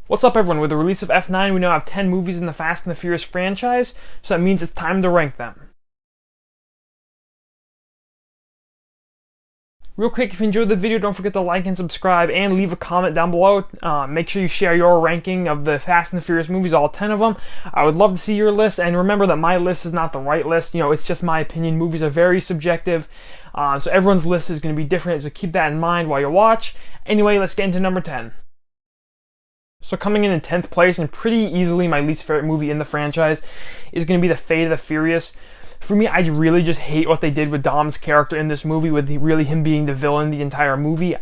What's up, everyone? With the release of F9, we now have 10 movies in the Fast and the Furious franchise, so that means it's time to rank them. Real quick, if you enjoyed the video, don't forget to like and subscribe and leave a comment down below. Make sure you share your ranking of the Fast and the Furious movies, all 10 of them. I would love to see your list, and remember that my list is not the right list. You know, it's just my opinion. Movies are very subjective, so everyone's list is going to be different, so keep that in mind while you watch. Anyway, let's get into number 10. So coming in 10th place, and pretty easily my least favorite movie in the franchise, is going to be The Fate of the Furious. For me, I really just hate what they did with Dom's character in this movie, with really him being the villain the entire movie.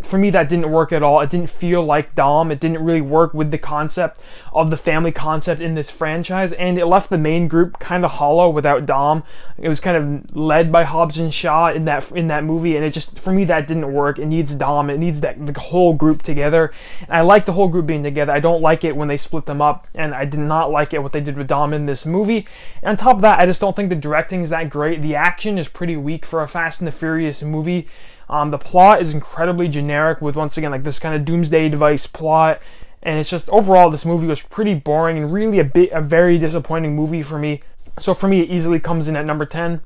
For me, that didn't work at all. It didn't feel like Dom. It didn't really work with the concept of the family concept in this franchise, and it left the main group kind of hollow without Dom. It was kind of led by Hobbs and Shaw in that movie, and it just, for me, that didn't work. It needs Dom. It needs the whole group together. And I like the whole group being together. I don't like it when they split them up, and I did not like it what they did with Dom in this movie. And on top of that, I just don't think the directing is that great. The action is pretty weak for a Fast and the Furious movie. The plot is incredibly generic, with, once again, like this kind of doomsday device plot, and it's just, overall, this movie was pretty boring and really a very disappointing movie for me. So for me, it easily comes in at number 10.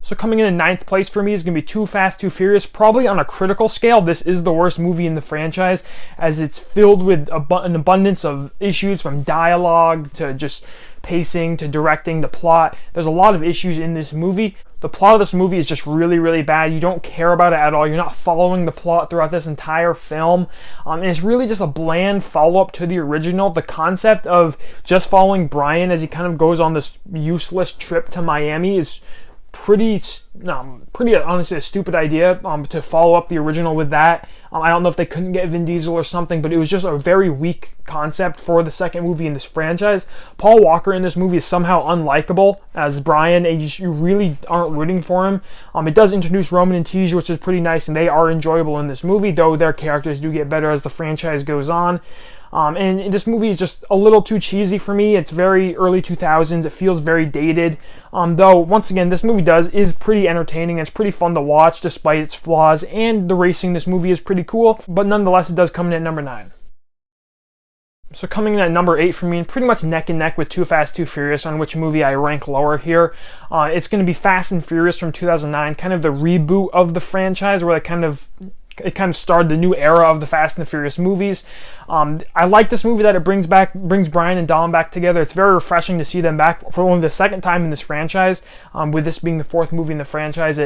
So coming in 9th place for me is going to be Too Fast, Too Furious. Probably on a critical scale, this is the worst movie in the franchise, as it's filled with an abundance of issues, from dialogue to just pacing to directing, the plot. There's a lot of issues in this movie. The plot of this movie is just really, really bad. You don't care about it at all. You're not following the plot throughout this entire film. And it's really just a bland follow-up to the original. The concept of just following Brian as he kind of goes on this useless trip to Miami is pretty honestly a stupid idea, to follow up the original with that. I don't know if they couldn't get Vin Diesel or something, but it was just a very weak concept for the second movie in this franchise. Paul Walker in this movie is somehow unlikable as Brian, and you really aren't rooting for him. It does introduce Roman and Tej, which is pretty nice, and they are enjoyable in this movie, though their characters do get better as the franchise goes on. And this movie is just a little too cheesy for me. It's very early 2000s. It feels very dated. Though, once again, this movie is pretty entertaining. It's pretty fun to watch despite its flaws, and the racing in this movie is pretty cool. But nonetheless, it does come in at number 9. So coming in at number 8 for me, and pretty much neck and neck with Too Fast, Too Furious on which movie I rank lower here. It's going to be Fast and Furious from 2009, kind of the reboot of the franchise, where it kind of started the new era of the Fast and the Furious movies. I like this movie that it brings Brian and Dom back together. It's very refreshing to see them back for only the second time in this franchise. With this being the 4th movie in the franchise,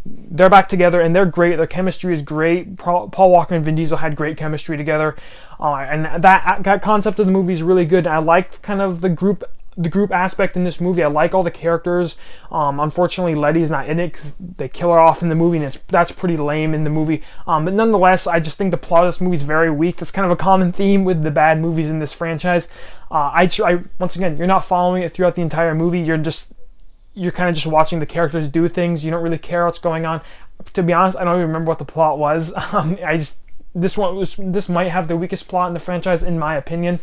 they're back together and they're great. Their chemistry is great. Paul Walker and Vin Diesel had great chemistry together, and that concept of the movie is really good. I liked kind of the group aspect in this movie. I like all the characters. Unfortunately, Letty's not in it because they kill her off in the movie, and that's pretty lame in the movie. But nonetheless, I just think the plot of this movie is very weak. That's kind of a common theme with the bad movies in this franchise. Once again, you're not following it throughout the entire movie. You're kind of just watching the characters do things. You don't really care what's going on. To be honest, I don't even remember what the plot was. This might have the weakest plot in the franchise, in my opinion.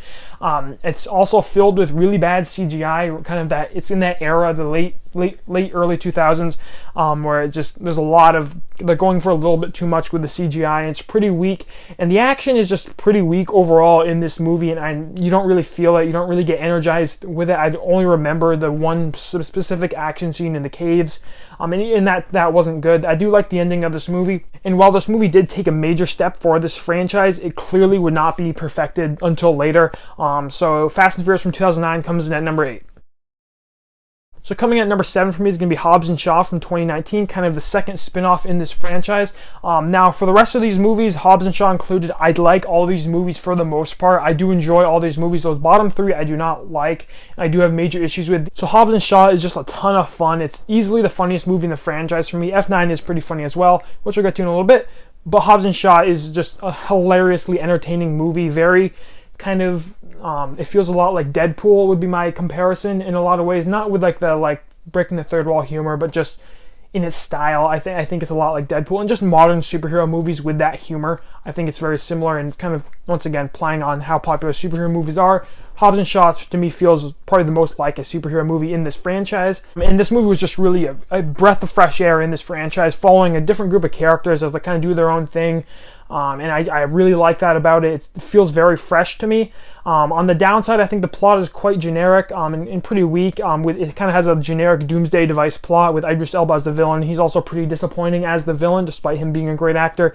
It's also filled with really bad CGI, kind of that. It's in that era, the late early 2000s, where there's a lot of, they're going for a little bit too much with the CGI, and it's pretty weak. And the action is just pretty weak overall in this movie, and you don't really feel it. You don't really get energized with it. I only remember the one specific action scene in the caves, and that wasn't good. I do like the ending of this movie, and while this movie did take a major step for this franchise, it clearly would not be perfected until later. So Fast and Furious from 2009 comes in at number 8. So coming in at number 7 for me is going to be Hobbs and Shaw from 2019, kind of the second spin-off in this franchise. Now, for the rest of these movies, Hobbs and Shaw included, I like all these movies for the most part. I do enjoy all these movies. Those bottom 3 I do not like, and I do have major issues with. So Hobbs and Shaw is just a ton of fun. It's easily the funniest movie in the franchise for me. F9 is pretty funny as well, which we'll get to in a little bit. But Hobbs and Shaw is just a hilariously entertaining movie. Very kind of, it feels a lot like Deadpool would be my comparison in a lot of ways. Not with the breaking the third wall humor, but just in its style. I think it's a lot like Deadpool, and just modern superhero movies with that humor. I think it's very similar, and kind of, once again, playing on how popular superhero movies are. Hobbs and Shaw, to me, feels probably the most like a superhero movie in this franchise. And this movie was just really a breath of fresh air in this franchise, following a different group of characters as they kind of do their own thing. and I really like that about it. It feels very fresh to me. On the downside, I think the plot is quite generic and pretty weak. It kind of has a generic Doomsday Device plot with Idris Elba as the villain. He's also pretty disappointing as the villain, despite him being a great actor.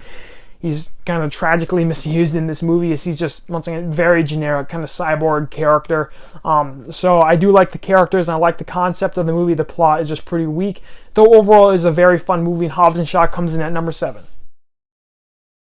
He's kind of tragically misused in this movie, as he's just, once again, very generic, kind of cyborg character. So I do like the characters, and I like the concept of the movie. The plot is just pretty weak, though overall it is a very fun movie, and Hobbs and Shaw comes in at number 7.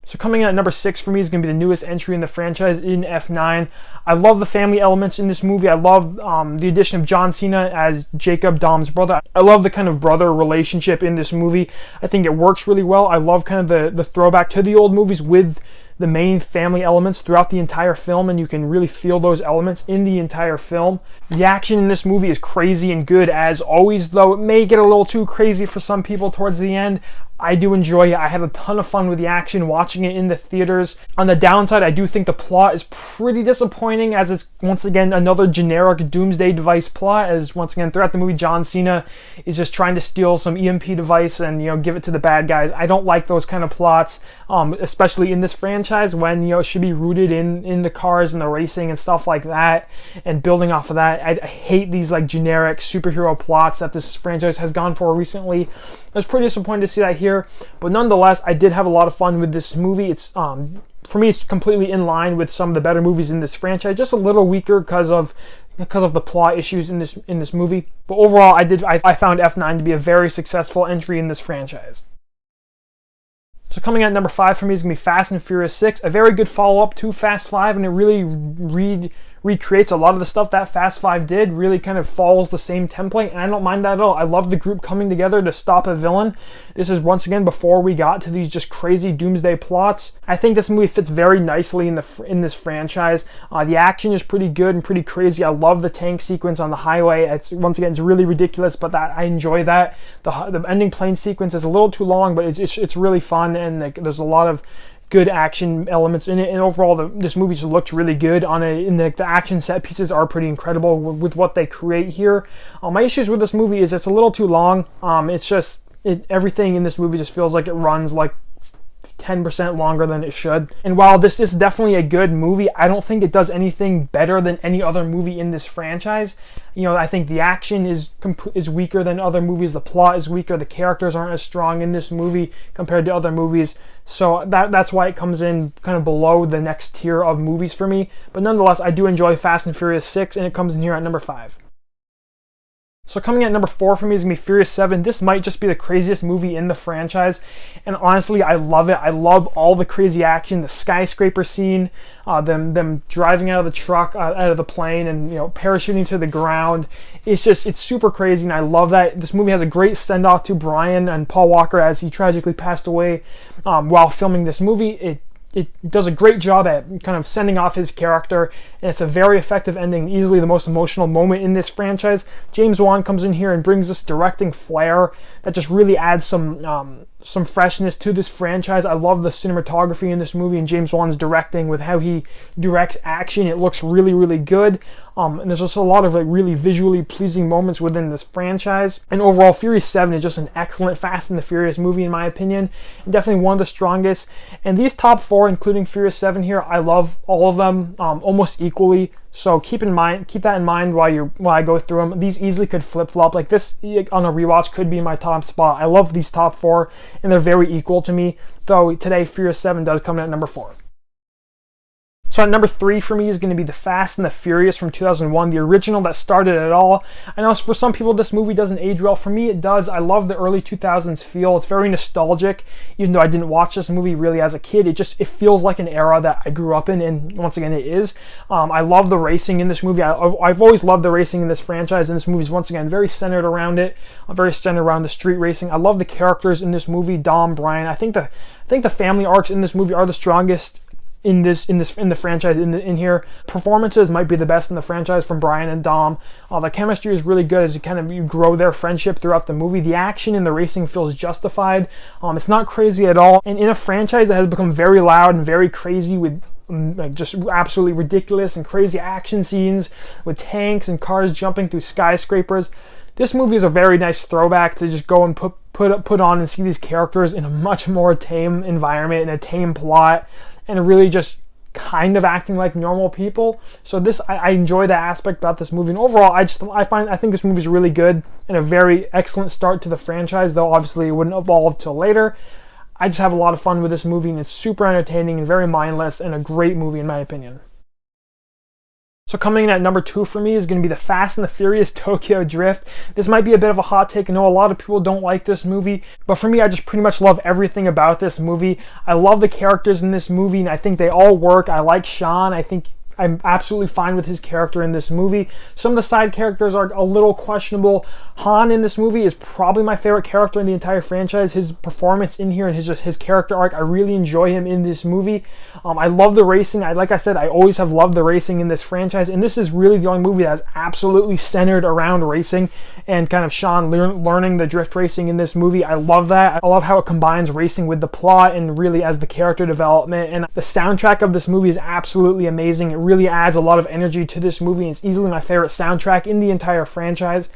So coming in at number 6 for me is going to be the newest entry in the franchise in F9. I love the family elements in this movie. I love the addition of John Cena as Jacob, Dom's brother. I love the kind of brother relationship in this movie. I think it works really well. I love kind of the throwback to the old movies with the main family elements throughout the entire film, and you can really feel those elements in the entire film. The action in this movie is crazy and good as always, though it may get a little too crazy for some people towards the end. I do enjoy it. I had a ton of fun with the action watching it in the theaters. On the downside, I do think the plot is pretty disappointing, as it's once again another generic Doomsday Device plot, as once again throughout the movie John Cena is just trying to steal some EMP device and give it to the bad guys. I don't like those kind of plots, especially in this franchise when it should be rooted in the cars and the racing and stuff like that, and building off of that. I hate these like generic superhero plots that this franchise has gone for recently. I was pretty disappointed to see that here, but nonetheless, I did have a lot of fun with this movie. It's for me, it's completely in line with some of the better movies in this franchise. Just a little weaker because of the plot issues in this movie. But overall, I found F9 to be a very successful entry in this franchise. So coming at number 5 for me is going to be Fast and Furious 6, a very good follow-up to Fast 5, and it really recreates a lot of the stuff that Fast 5 did, really kind of follows the same template, and I don't mind that at all. I love the group coming together to stop a villain. This is once again before we got to these just crazy doomsday plots. I think this movie fits very nicely in this franchise. The action is pretty good and pretty crazy. I love the tank sequence on the highway. It's really ridiculous, but I enjoy that. The ending plane sequence is a little too long, but it's really fun, and there's a lot of good action elements in it, and overall this movie just looks really good the action set pieces are pretty incredible with what they create here. My issues with this movie is it's a little too long. Everything in this movie just feels like it runs like 10% longer than it should. And while this is definitely a good movie, I don't think it does anything better than any other movie in this franchise. I think the action is weaker than other movies. The plot is weaker. The characters aren't as strong in this movie compared to other movies. So that's why it comes in kind of below the next tier of movies for me. But nonetheless, I do enjoy Fast and Furious 6, and it comes in here at number 5. So coming at number 4 for me is going to be Furious 7. This might just be the craziest movie in the franchise, and honestly, I love it. I love all the crazy action, the skyscraper scene, them driving out of the truck, out of the plane, and parachuting to the ground. It's super crazy, and I love that. This movie has a great send-off to Brian and Paul Walker as he tragically passed away while filming this movie. It does a great job at kind of sending off his character, and it's a very effective ending, easily the most emotional moment in this franchise. James Wan comes in here and brings this directing flair that just really adds some freshness to this franchise. I love the cinematography in this movie and James Wan's directing with how he directs action. It looks really, really good. And there's just a lot of really visually pleasing moments within this franchise. And overall, Furious 7 is just an excellent Fast and the Furious movie in my opinion, and definitely one of the strongest. And these top 4, including Furious 7 here, I love all of them almost equally. So keep that in mind while I go through them. These easily could flip-flop. Like this on a rewatch could be my top spot. I love these top 4, and they're very equal to me. Though today, Furious 7 does come in at number 4. So at number 3 for me is going to be The Fast and the Furious from 2001, the original that started it all. I know for some people this movie doesn't age well. For me it does. I love the early 2000s feel. It's very nostalgic. Even though I didn't watch this movie really as a kid, it feels like an era that I grew up in, and once again it is. I love the racing in this movie. I've always loved the racing in this franchise, and this movie is once again very centered around it. Very centered around the street racing. I love the characters in this movie, Dom, Brian. I think the family arcs in this movie are the strongest in the franchise in here. Performances might be the best in the franchise from Brian and Dom. The chemistry is really good as you grow their friendship throughout the movie. The action in the racing feels justified. It's not crazy at all. And in a franchise that has become very loud and very crazy with just absolutely ridiculous and crazy action scenes with tanks and cars jumping through skyscrapers, this movie is a very nice throwback to just go and put put on and see these characters in a much more tame environment and a tame plot, and really just kind of acting like normal people. So this, I enjoy that aspect about this movie. And overall, I think this movie is really good and a very excellent start to the franchise, though obviously it wouldn't evolve till later. I just have a lot of fun with this movie, and it's super entertaining and very mindless and a great movie in my opinion. So coming in at number 2 for me is going to be the Fast and the Furious Tokyo Drift. This might be a bit of a hot take. I know a lot of people don't like this movie, but for me, I just pretty much love everything about this movie. I love the characters in this movie, and I think they all work. I like Sean. I think I'm absolutely fine with his character in this movie. Some of the side characters are a little questionable. Han in this movie is probably my favorite character in the entire franchise. His performance in here and his character arc, I really enjoy him in this movie. I love the racing. Like I said, I always have loved the racing in this franchise, and this is really the only movie that's absolutely centered around racing and kind of Sean learning the drift racing in this movie. I love that. I love how it combines racing with the plot and really as the character development. And the soundtrack of this movie is absolutely amazing. It really adds a lot of energy to this movie, and it's easily my favorite soundtrack in the entire franchise.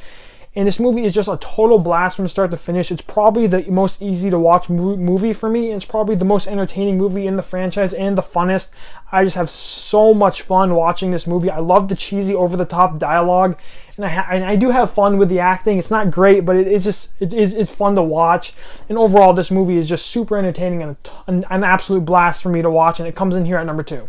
And this movie is just a total blast from start to finish. It's probably the most easy to watch movie for me. It's probably the most entertaining movie in the franchise and the funnest. I just have so much fun watching this movie. I love the cheesy, over-the-top dialogue, and I do have fun with the acting. It's not great, but it's fun to watch. And overall, this movie is just super entertaining and an absolute blast for me to watch, and it comes in here at number 2.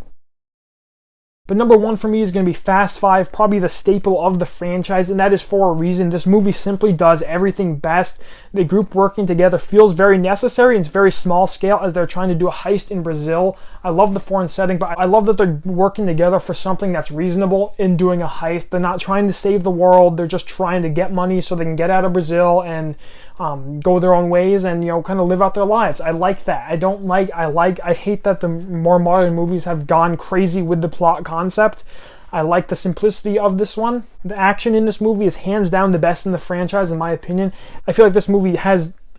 But number 1 for me is going to be Fast 5, probably the staple of the franchise, and that is for a reason. This movie simply does everything best. The group working together feels very necessary, and it's very small scale as they're trying to do a heist in Brazil. I love the foreign setting, but I love that they're working together for something that's reasonable in doing a heist. They're not trying to save the world. They're just trying to get money so they can get out of Brazil and go their own ways and, kind of live out their lives. I like that. I hate that the more modern movies have gone crazy with the plot concept. I like the simplicity of this one. The action in this movie is hands down the best in the franchise, in my opinion. I feel like this movie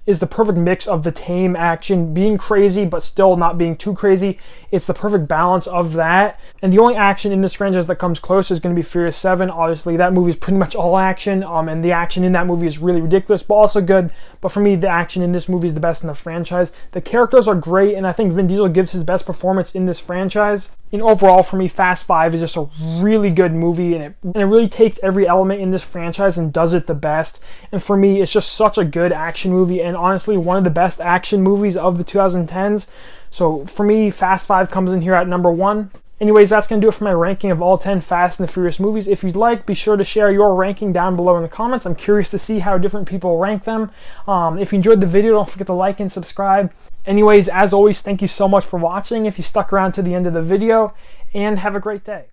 is the perfect mix of the tame action, being crazy but still not being too crazy. It's the perfect balance of that. And the only action in this franchise that comes close is going to be Furious 7. Obviously, that movie is pretty much all action, and the action in that movie is really ridiculous, but also good. But for me, the action in this movie is the best in the franchise. The characters are great, and I think Vin Diesel gives his best performance in this franchise. And overall, for me, Fast 5 is just a really good movie, and it really takes every element in this franchise and does it the best. And for me, it's just such a good action movie, and honestly, one of the best action movies of the 2010s. So for me, Fast 5 comes in here at number 1. Anyways, that's going to do it for my ranking of all 10 Fast and the Furious movies. If you'd like, be sure to share your ranking down below in the comments. I'm curious to see how different people rank them. If you enjoyed the video, don't forget to like and subscribe. Anyways, as always, thank you so much for watching if you stuck around to the end of the video, and have a great day.